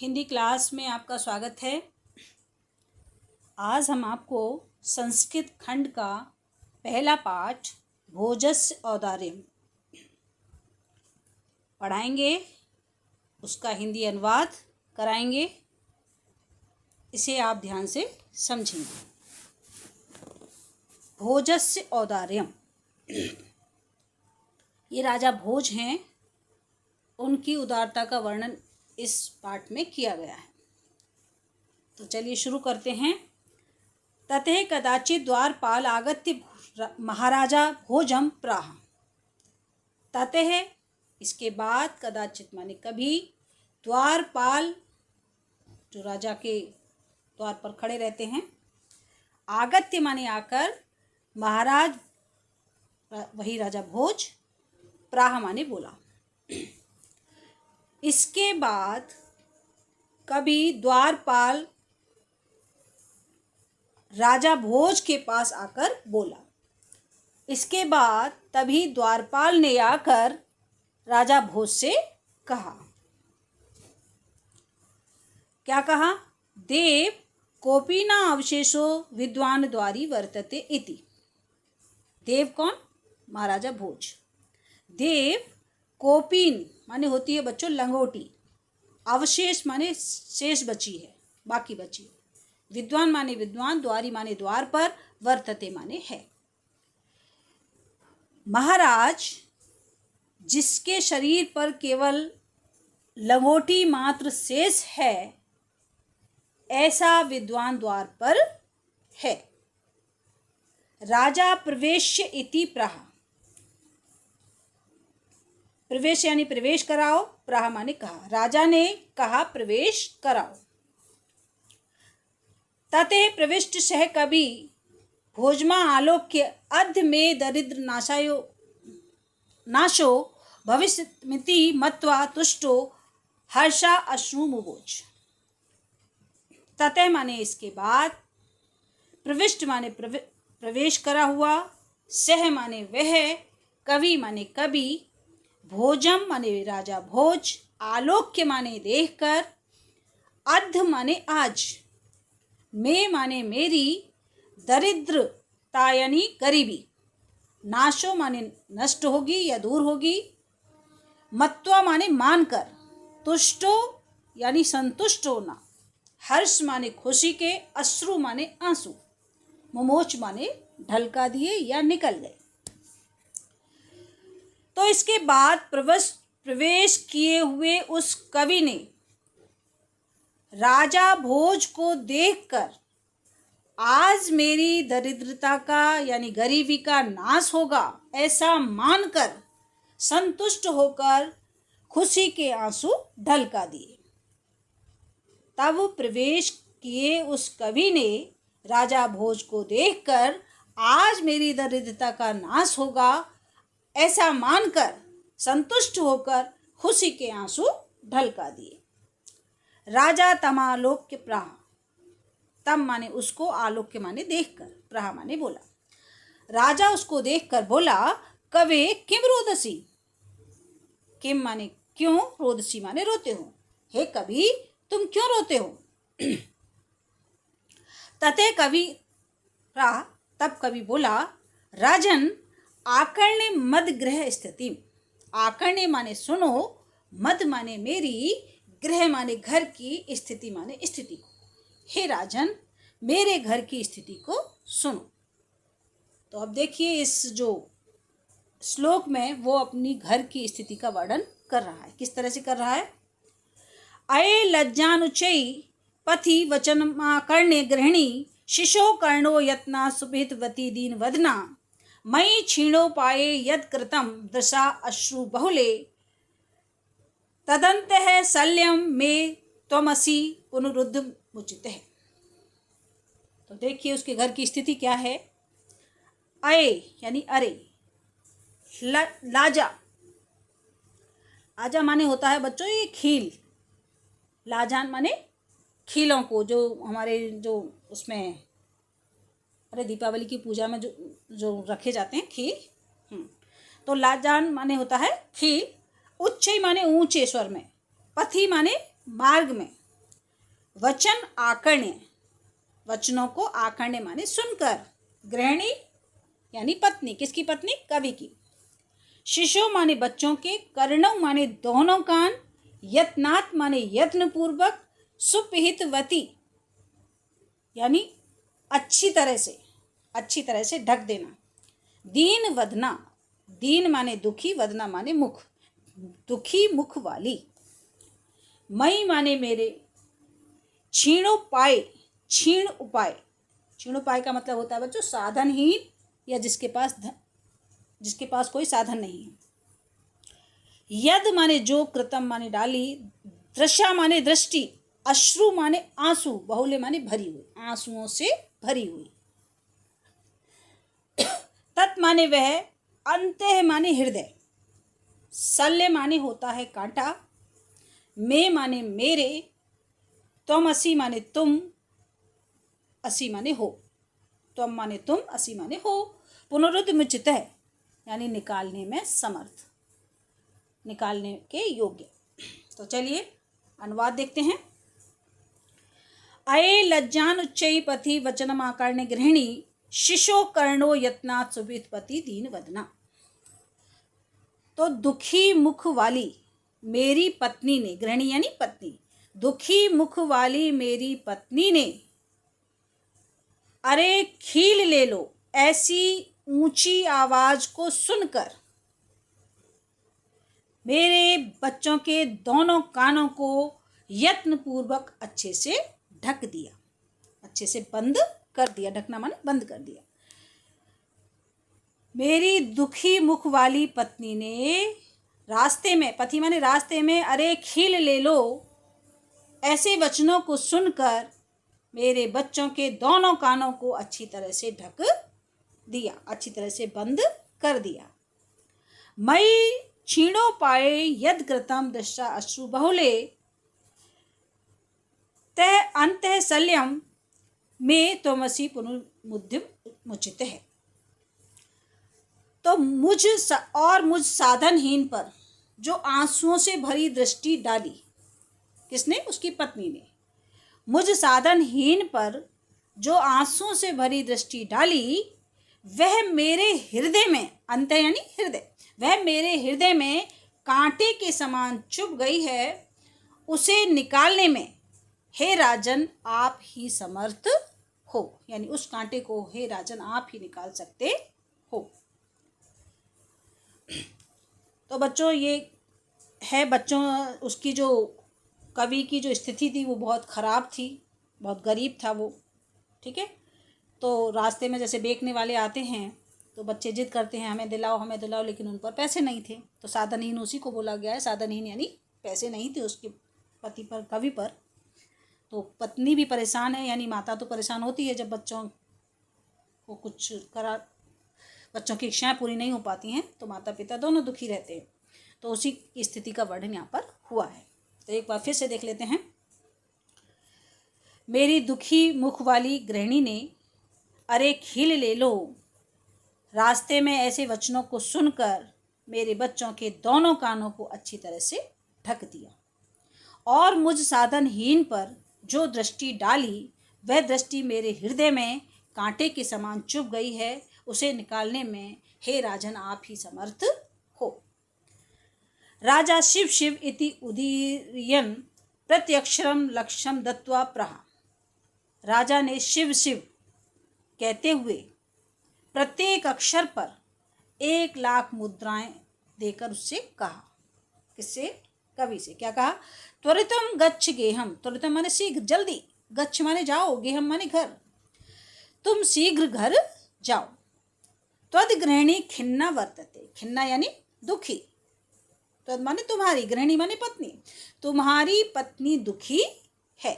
Hindi class में आपका स्वागत है। आज हम आपको संस्कृत खंड का पहला पाठ भोजस्य औदार्यम पढ़ाएंगे, उसका हिंदी अनुवाद कराएंगे। इसे आप ध्यान से समझेंगे। भोजस्य औदार्यम, ये राजा भोज हैं, उनकी उदारता का वर्णन इस पाठ में किया गया है। तो चलिए शुरू करते हैं। ततः कदाचित् द्वारपाल आगत्य महाराजा भोजम प्राह। ततः इसके बाद, कदाचित माने कभी, द्वारपाल जो राजा के द्वार पर खड़े रहते हैं, आगत्य माने आकर, महाराज वही राजा भोज, प्राह माने बोला। इसके बाद कभी द्वारपाल राजा भोज के पास आकर बोला। इसके बाद तभी द्वारपाल ने आकर राजा भोज से कहा। क्या कहा? देव कोपी न अवशेषो विद्वान द्वारी वर्तते इति। देव कौन? महाराजा भोज। देव कोपीन माने होती है बच्चों लंगोटी, अवशेष माने शेष बची है, बाकी बची है, विद्वान माने विद्वान, द्वारी माने द्वार पर, वर्तते माने है। महाराज जिसके शरीर पर केवल लंगोटी मात्र शेष है, ऐसा विद्वान द्वार पर है। राजा प्रवेश्य इति प्राह। प्रवेश यानी प्रवेश कराओ, प्राह माने कहा। राजा ने कहा प्रवेश कराओ। तते प्रविष्ट सह कवि भोजमा आलोक्य अध में दरिद्र नाशो भविष्यमिति मत्वा तुष्टो हर्षा अश्रु मुबोच। तते माने इसके बाद, प्रविष्ट माने प्रवेश करा हुआ, सह माने वह, कवि माने कवि, भोजम माने राजा भोज, आलोक्य माने देखकर, अध माने आज, में माने मेरी, दरिद्रता यानी गरीबी, नाशो माने नष्ट होगी या दूर होगी, मत्वा माने मानकर, तुष्टो यानी संतुष्ट होना, हर्ष माने खुशी के, अश्रु माने आंसू, मुमोच माने ढलका दिए या निकल गए। तो इसके बाद प्रवेश किए हुए उस कवि ने राजा भोज को देखकर आज मेरी दरिद्रता का यानी गरीबी का नाश होगा ऐसा मानकर संतुष्ट होकर खुशी के आंसू ढलका दिए। तब प्रवेश किए उस कवि ने राजा भोज को देखकर आज मेरी दरिद्रता का नाश होगा ऐसा मानकर संतुष्ट होकर खुशी के आंसू ढलका दिए। राजा तमालोक्य प्राह। तम माने उसको, आलोक्य माने देखकर, प्राह माने बोला। राजा उसको देखकर बोला, कवे किम रोदसी। किम माने क्यों, रोदसी माने रोते हो। हे कवि, तुम क्यों रोते हो? तते कवि प्राह, तब कवि बोला, राजन आकर्ण्य मद गृह स्थिति। आकर्ण्य माने सुनो, मद माने मेरी, गृह माने घर की, स्थिति माने स्थिति को। हे राजन, मेरे घर की स्थिति को सुनो। तो अब देखिए इस जो श्लोक में वो अपनी घर की स्थिति का वर्णन कर रहा है। किस तरह से कर रहा है? अये लज्जानुचयी पथि वचनमाकर्ण्य गृहिणी, शिशो कर्णो यत्ना सुभितवती दीन वदना, मयि क्षीणो पाये यद कृतं दशा अश्रु बहुले, तदन्तः शल्यम में त्वमसि पुनरुद्ध मुचित है। तो देखिए उसके घर की स्थिति क्या है। अये यानी अरे, लाजा, आजा माने होता है बच्चों ये खील, लाजान माने खीलों को, जो हमारे जो उसमें अरे दीपावली की पूजा में जो रखे जाते हैं खील। तो लाजान माने होता है खील। उच्च माने ऊंचे स्वर में, पथी माने मार्ग में, वचन आकर्ण्य, वचनों को आकर्ण्य माने सुनकर। गृहिणी यानी पत्नी, किसकी पत्नी? कवि की। शिशो माने बच्चों के, कर्णव माने दोनों कान, यत्नात् माने यत्न पूर्वक, सुपहितवती यानी अच्छी तरह से ढक देना। दीन वदना, दीन माने दुखी, वदना माने मुख, दुखी मुख वाली। मई माने मेरे, क्षीणोपाय, क्षीण उपाय, क्षीण उपाय का मतलब होता है बच्चों साधनहीन या जिसके पास कोई साधन नहीं है। यद माने जो, कृतम माने डाली, दृशा माने दृष्टि, अश्रु माने आंसू, बहुले माने भरी हुई, आंसुओं से भरी हुई। तत् माने वह, अंतः माने हृदय, शल्य माने होता है कांटा, मे माने मेरे, त्वम असि माने तुम, असि माने हो, त्वम माने तुम, असि माने हो। पुनरुद्यमुचितः यानी निकालने में समर्थ, निकालने के योग्य। तो चलिए अनुवाद देखते हैं। अये लज्जान उच्चई पथि वचनम आकर्ण्य गृहिणी, शिशो कर्णो यत्नात् सुवितपति दीन वदना। तो दुखी मुख वाली मेरी पत्नी ने, गृहिणी यानी पत्नी, दुखी मुख वाली मेरी पत्नी ने, अरे खील ले लो, ऐसी ऊंची आवाज को सुनकर मेरे बच्चों के दोनों कानों को यत्न पूर्वक अच्छे से ढक दिया, अच्छे से बंद कर दिया, ढकना माने बंद कर दिया। मेरी दुखी मुख वाली पत्नी ने रास्ते में, पति माने रास्ते में, अरे खील ले लो ऐसे वचनों को सुनकर मेरे बच्चों के दोनों कानों को अच्छी तरह से ढक दिया, अच्छी तरह से बंद कर दिया। मई क्षीणोपाये यद कृतम दृष्टा अश्रु बहुले, तय अंतः शल्यम में त्वमसि पुनर्मुद्यम मुचित है। तो मुझ साधनहीन पर जो आंसुओं से भरी दृष्टि डाली, किसने? उसकी पत्नी ने। मुझ साधनहीन पर जो आंसुओं से भरी दृष्टि डाली, वह मेरे हृदय में, अंत यानी हृदय, वह मेरे हृदय में कांटे के समान चुभ गई है। उसे निकालने में हे राजन आप ही समर्थ हो, यानी उस कांटे को हे राजन आप ही निकाल सकते हो। तो बच्चों ये है, बच्चों उसकी जो कवि की जो स्थिति थी वो बहुत ख़राब थी, बहुत गरीब था वो, ठीक है। तो रास्ते में जैसे बेचने वाले आते हैं तो बच्चे जिद करते हैं हमें दिलाओ, लेकिन उन पर पैसे नहीं थे। तो साधनहीन उसी को बोला गया है, साधनहीन यानी पैसे नहीं थे उसके पति पर, कवि पर। तो पत्नी भी परेशान है, यानी माता तो परेशान होती है जब बच्चों को कुछ बच्चों की इच्छाएं पूरी नहीं हो पाती हैं, तो माता पिता दोनों दुखी रहते हैं। तो उसी की स्थिति का वर्णन यहाँ पर हुआ है। तो एक बार फिर से देख लेते हैं। मेरी दुखी मुख वाली गृहिणी ने अरे खील ले लो रास्ते में ऐसे वचनों को सुनकर मेरे बच्चों के दोनों कानों को अच्छी तरह से ढक दिया, और मुझ साधनहीन पर जो दृष्टि डाली वह दृष्टि मेरे हृदय में कांटे के समान चुभ गई है। उसे निकालने में हे राजन आप ही समर्थ हो। राजा शिव शिव इति उदीरयन् प्रत्यक्षरम लक्ष्यम दत्वा प्रहा। राजा ने शिव शिव कहते हुए प्रत्येक अक्षर पर 1,00,000 मुद्राएं देकर उससे कहा। किससे? कवि से। क्या कहा? त्वरितम गच्छ गेहम, त्वरितम माने शीघ्र, जल्दी, गच्छ माने जाओ, गेहम माने घर, तुम शीघ्र घर जाओ। त्वद गृहिणी खिन्ना वर्तते, खिन्ना यानी दुखी, त्वद माने तुम्हारी, गृहिणी माने पत्नी, तुम्हारी पत्नी दुखी है।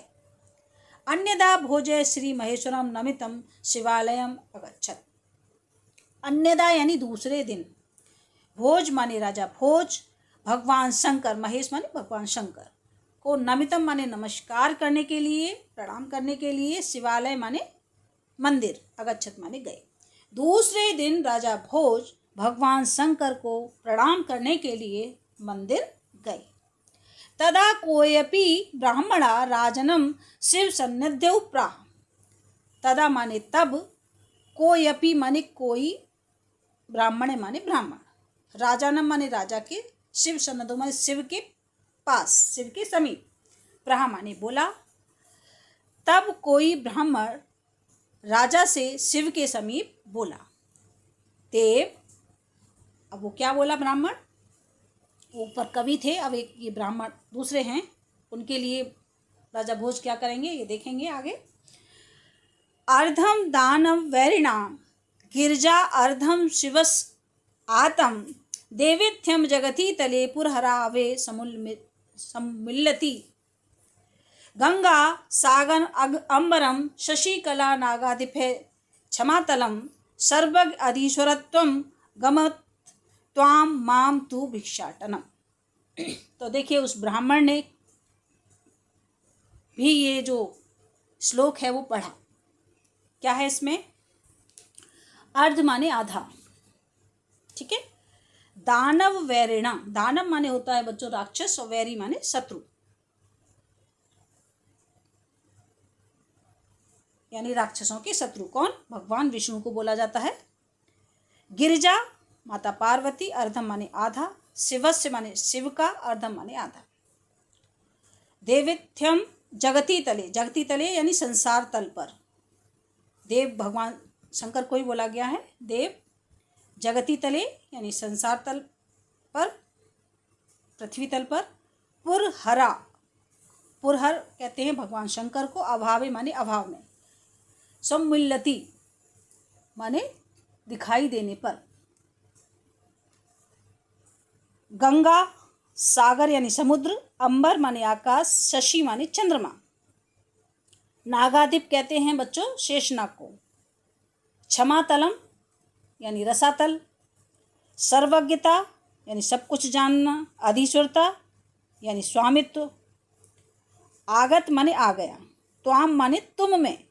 अन्यदा भोजय श्री महेश्वरम नमितम शिवालयम अगच्छत। अन्यदा यानी दूसरे दिन, भोज माने राजा भोज, भगवान शंकर, महेश माने भगवान शंकर को, नमितम माने नमस्कार करने के लिए, प्रणाम करने के लिए, शिवालय माने मंदिर, अगच्छत माने गए। दूसरे दिन राजा भोज भगवान शंकर को प्रणाम करने के लिए मंदिर गए। तदा कोयपि ब्राह्मणा राजनम शिव सन्निध्यौ प्राह। तदा माने तब, कोयपि माने कोई, ब्राह्मण माने ब्राह्मण, राजानम माने राजा के, शिव सन्निधौ माने शिव के पास, शिव के समीप, प्राह माने बोला। तब कोई ब्राह्मण राजा से शिव के समीप बोला। देव, अब वो क्या बोला ब्राह्मण, ऊपर कवि थे, अब एक ये ब्राह्मण दूसरे हैं, उनके लिए राजा भोज क्या करेंगे ये देखेंगे आगे। अर्धम दानव वैरिणाम गिरजा अर्धम शिवस आतम देवेथ्यम जगति तले पुरहरावे सम्मिल्लति गंगा सागर अंबरम शशिकला नागाधिपे क्षमातलम सर्वग अधीश्वरत्वम गमत त्वाम माम तु भिक्षाटनम। तो देखिए उस ब्राह्मण ने भी ये जो श्लोक है वो पढ़ा। क्या है इसमें? अर्ध माने आधा, ठीक है। दानव वैरिणा, दानव माने होता है बच्चों राक्षस, और वैरी माने शत्रु, यानी राक्षसों के शत्रु। कौन? भगवान विष्णु को बोला जाता है। गिरिजा माता पार्वती, अर्धम माने आधा, शिवस्य माने शिव का, अर्धम माने आधा। देविथ्यम जगती तले, जगती तले यानी संसार तल पर, देव भगवान शंकर को ही बोला गया है। देव जगती तले यानी संसार तल पर, पृथ्वी तल पर। पुरहरा, पुरहर कहते हैं भगवान शंकर को। अभावे माने अभाव में। सम्मिल्लति माने दिखाई देने पर। गंगा सागर यानी समुद्र, अंबर माने आकाश, शशि माने चंद्रमा, नागाधिप कहते हैं बच्चों शेषनाग को, क्षमातलम यानी रसातल, सर्वज्ञता यानी सब कुछ जानना, अधीश्वरता यानी स्वामित्व, आगत माने आ गया, त्वाम माने तुम में,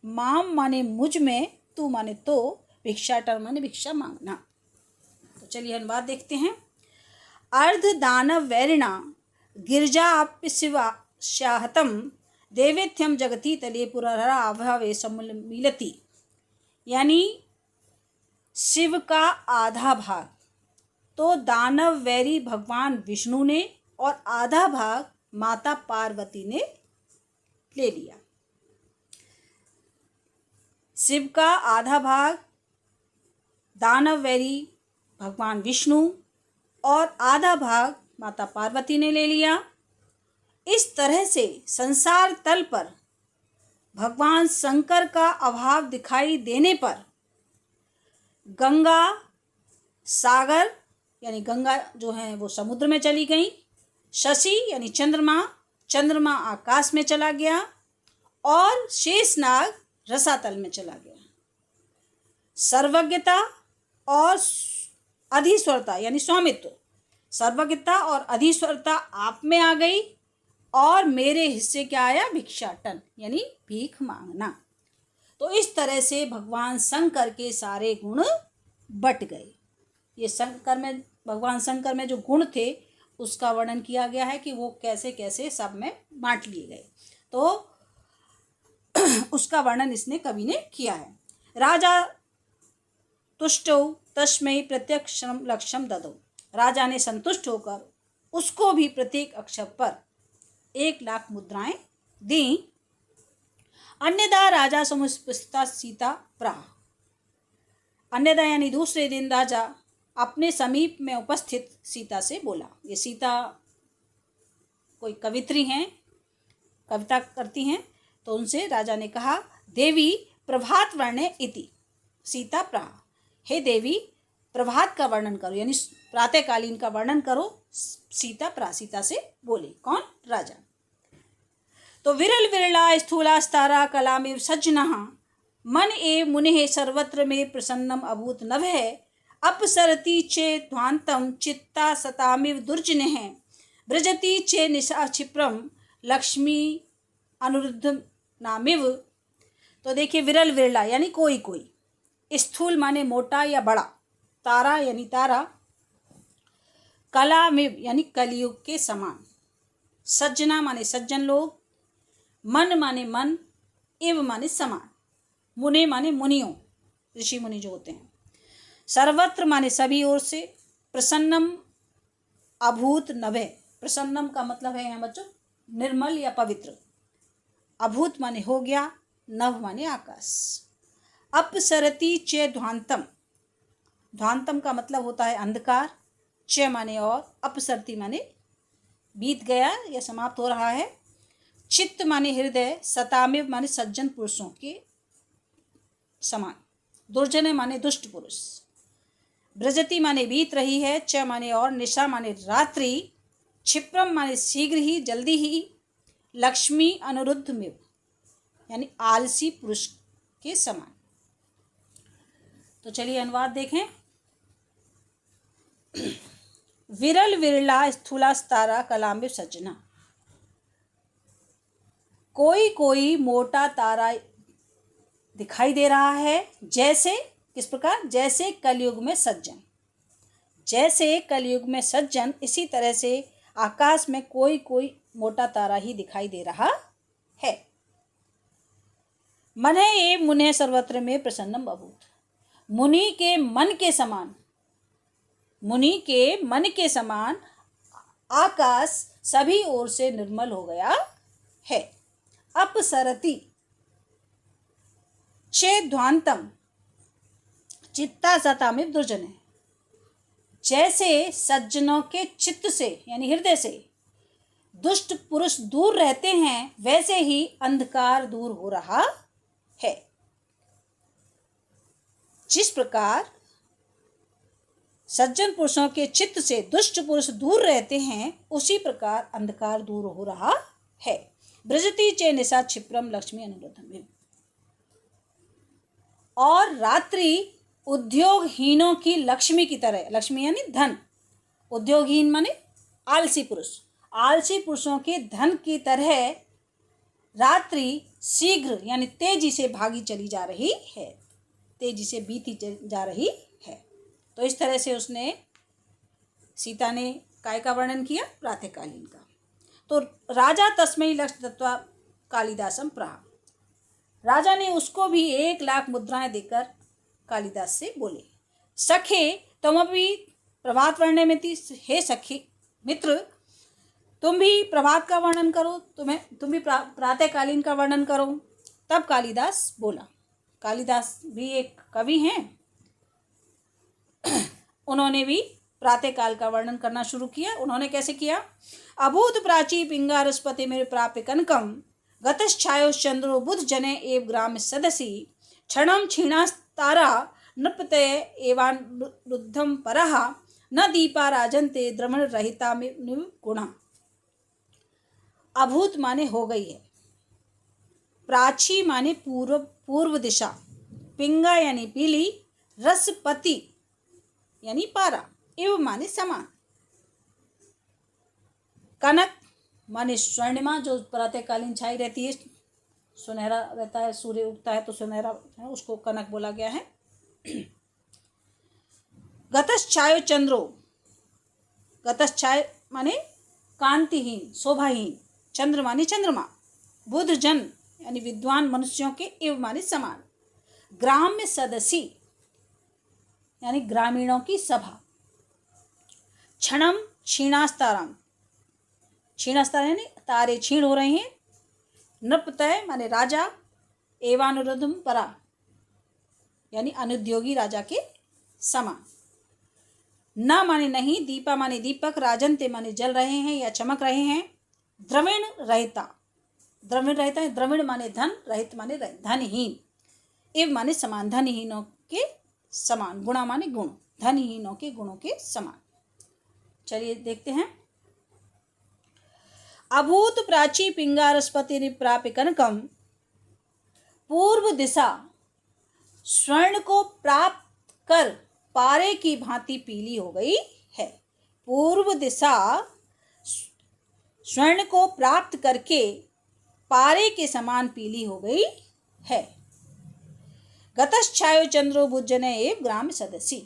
माम माने मुझ में, तू माने तो, भिक्षाटन माने भिक्षा मांगना। तो चलिए अनुवाद देखते हैं। अर्ध दानव वैरिणा गिरजा शिवाश्याहतम देवेथ्यम जगति तले पुरहरा अभावे सम्मिलति, यानी शिव का आधा भाग तो दानव वैरी भगवान विष्णु ने और आधा भाग माता पार्वती ने ले लिया। शिव का आधा भाग दानव वैरी भगवान विष्णु और आधा भाग माता पार्वती ने ले लिया। इस तरह से संसार तल पर भगवान शंकर का अभाव दिखाई देने पर गंगा सागर यानी गंगा जो है वो समुद्र में चली गई, शशि यानी चंद्रमा, चंद्रमा आकाश में चला गया और शेषनाग रसातल में चला गया। सर्वज्ञता और अधीश्वरता यानी स्वामित्व, सर्वज्ञता और अधीश्वरता आप में आ गई और मेरे हिस्से क्या आया? भिक्षाटन यानी भीख मांगना। तो इस तरह से भगवान शंकर के सारे गुण बट गए। ये शंकर में, भगवान शंकर में जो गुण थे उसका वर्णन किया गया है कि वो कैसे कैसे सब में बांट लिए गए। तो उसका वर्णन इसने कवि ने किया है। राजा तुष्टौ तस्मै प्रत्यक्षम लक्ष्यम ददौ, राजा ने संतुष्ट होकर उसको भी प्रत्येक अक्षर पर 1,00,000 मुद्राएं दी। अन्यदा राजा समुपस्थिता सीता प्राह, अन्यदा यानी दूसरे दिन राजा अपने समीप में उपस्थित सीता से बोला। ये सीता कोई कवित्री हैं, कविता करती हैं, तो उनसे राजा ने कहा, देवी प्रभात वर्णे इति सीता प्राह, हे देवी प्रभात का वर्णन करो यानी प्रातःकालीन का वर्णन करो। सीता प्रासीता से बोले। कौन? राजा। तो विरल विरला स्थूलास्तारा कलामिव सज्जनः मन ए मुने सर्वत्र में प्रसन्नम अभूत नभः अपसरति चे ध्वांतम चित्ता सतामिव दुर्जनः ब्रजति चे निशा क्षिप्रम लक्ष्मी अनुरुद्ध नामिव। तो देखिए विरल विरला यानी कोई कोई, स्थूल माने मोटा या बड़ा, तारा यानी तारा, कला में यानी कलयुग के समान, सज्जना माने सज्जन लोग, मन माने मन, इव माने समान, मुने माने मुनियों, ऋषि मुनि जो होते हैं, सर्वत्र माने सभी ओर से, प्रसन्नम अभूत नभे, प्रसन्नम का मतलब है यहाँ बच्चों निर्मल या पवित्र, अभूत माने हो गया, नभ माने आकाश, अपसरति च ध्वांतम, ध्वांतम का मतलब होता है अंधकार, च माने और, अपसरति माने बीत गया या समाप्त हो रहा है, चित्त माने हृदय, सतामिव माने सज्जन पुरुषों के समान, दुर्जन माने दुष्ट पुरुष, ब्रजति माने बीत रही है, च माने और, निशा माने रात्रि, क्षिप्रम माने शीघ्र ही जल्दी ही, लक्ष्मी अनुरुद्ध मिव यानी आलसी पुरुष के समान। तो चलिए अनुवाद देखें। विरल विरला स्थूलास्तारा कलाम्बिव सज्जना, कोई कोई मोटा तारा दिखाई दे रहा है, जैसे किस प्रकार, जैसे कलयुग में सज्जन, जैसे कलयुग में सज्जन, इसी तरह से आकाश में कोई कोई मोटा तारा ही दिखाई दे रहा है। मन है ये मुने सर्वत्र में प्रसन्नम अभूत, मुनि के मन के समान, मुनि के मन के समान आकाश सभी ओर से निर्मल हो गया है। अपसरति चेध्वांतम चित्ता सतामिव दुर्जन, जैसे सज्जनों के चित्त से यानी हृदय से दुष्ट पुरुष दूर रहते हैं, वैसे ही अंधकार दूर हो रहा है। जिस प्रकार सज्जन पुरुषों के चित्त से दुष्ट पुरुष दूर रहते हैं, उसी प्रकार अंधकार दूर हो रहा है। ब्रजति चे निशा क्षिप्रम लक्ष्मी अनुरुद्धम, और रात्रि उद्योगहीनों की लक्ष्मी की तरह, लक्ष्मी यानी धन, उद्योगहीन माने आलसी पुरुष, आलसी पुरुषों के धन की तरह रात्रि शीघ्र यानी तेजी से भागी चली जा रही है, तेजी से बीती जा रही है। तो इस तरह से उसने, सीता ने काय का वर्णन किया, प्रातःकालीन का। तो राजा तस्मै लक्ष्य दत्वा कालिदासम प्राह, राजा ने उसको भी 1,00,000 मुद्राएं देकर कालिदास से बोले, सखे तुम अभी प्रभात वर्णन में थी, हे सखी मित्र तुम भी प्रभात का वर्णन करो, तुम भी प्रातःकालीन का वर्णन करो। तब कालिदास बोला, कालिदास भी एक कवि हैं, उन्होंने भी प्रातःकाल का वर्णन करना शुरू किया। उन्होंने कैसे किया, अभूत प्राची पिंगारस्पति मेरे प्राप्य कनकम, गतश्छायोश्चंद्रो बुध जने एव ग्राम सदसी, क्षणम क्षीणास्तारा नृपतये एवानुरुद्धम परः, न दीपा राजन्ते द्रमण रहिता गुणा। अभूत माने हो गई है, प्राची माने पूर्व दिशा, पिंगा यानी पीली, रसपति यानी पारा, एव माने समान, कनक माने स्वर्णिमा जो प्रातःकालीन छाई रहती है, सुनहरा रहता है, सूर्य उगता है तो सुनहरा है, उसको कनक बोला गया है। गतश्छायो चंद्रो, गतश्छाय माने कांतिहीन शोभाहीन, चंद्र माने चंद्रमा, बुध जन यानी विद्वान मनुष्यों के, एव माने समान, ग्राम में सदसी यानी ग्रामीणों की सभा, क्षणम क्षीणास्ताराम, क्षीणास्तार यानी तारे क्षीण हो रहे हैं, नृपतय माने राजा, एवानुरुद्धम परा यानी अनुद्योगी राजा के समान, न माने नहीं, दीपा माने दीपक, राजन्ते माने जल रहे हैं या चमक रहे हैं, द्रविण रहता, द्रविण रहता है, द्रविण माने धन, रहित माने धनहीन, एव माने समान, धनहीनों के समान, गुणा माने गुण, धनहीनों के गुणों के समान। चलिए देखते हैं। अभूत प्राची पिंगारस्पति प्राप्य कनकम, पूर्व दिशा स्वर्ण को प्राप्त कर पारे की भांति पीली हो गई है, पूर्व दिशा स्वर्ण को प्राप्त करके पारे के समान पीली हो गई है। गतश्छायो चंद्रो बुज्जने एव ग्राम सदसी,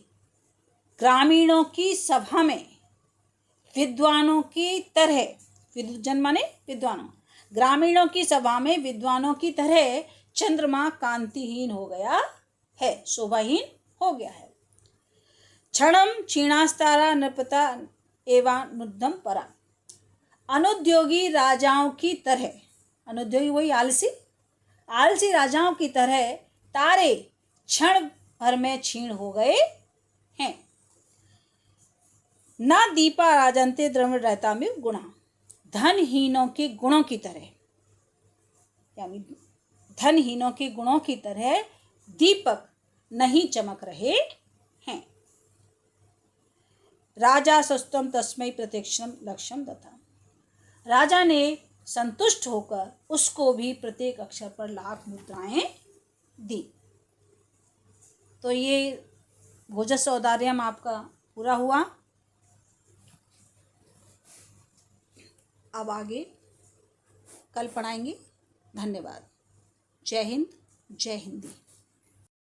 ग्रामीणों की सभा में विद्वानों की तरह, विद्वजन माने विद्वानों। ग्रामीणों की सभा में विद्वानों की तरह चंद्रमा कांतिहीन हो गया है, शोभाहीन हो गया है। क्षणम क्षीणास्तारा नृपता एवानुद्धम परा। अनुद्योगी राजाओं की तरह, अनुद्योगी वही आलसी, आलसी राजाओं की तरह तारे क्षण भर में क्षीण हो गए हैं। ना दीपा राजंते द्रविड़ रहता में गुणा। धनहीनों के गुणों की तरह, यानी धनहीनों के गुणों की तरह दीपक नहीं चमक रहे हैं। राजा सस्तम तस्मै प्रत्यक्षम लक्ष्यम दत्ता। राजा ने संतुष्ट होकर उसको भी प्रत्येक अक्षर पर लाख मुद्राएं दी। तो ये भोजस्य औदार्यम आपका पूरा हुआ। अब आगे कल पढ़ाएंगे। धन्यवाद। जय हिंद, जय हिंदी।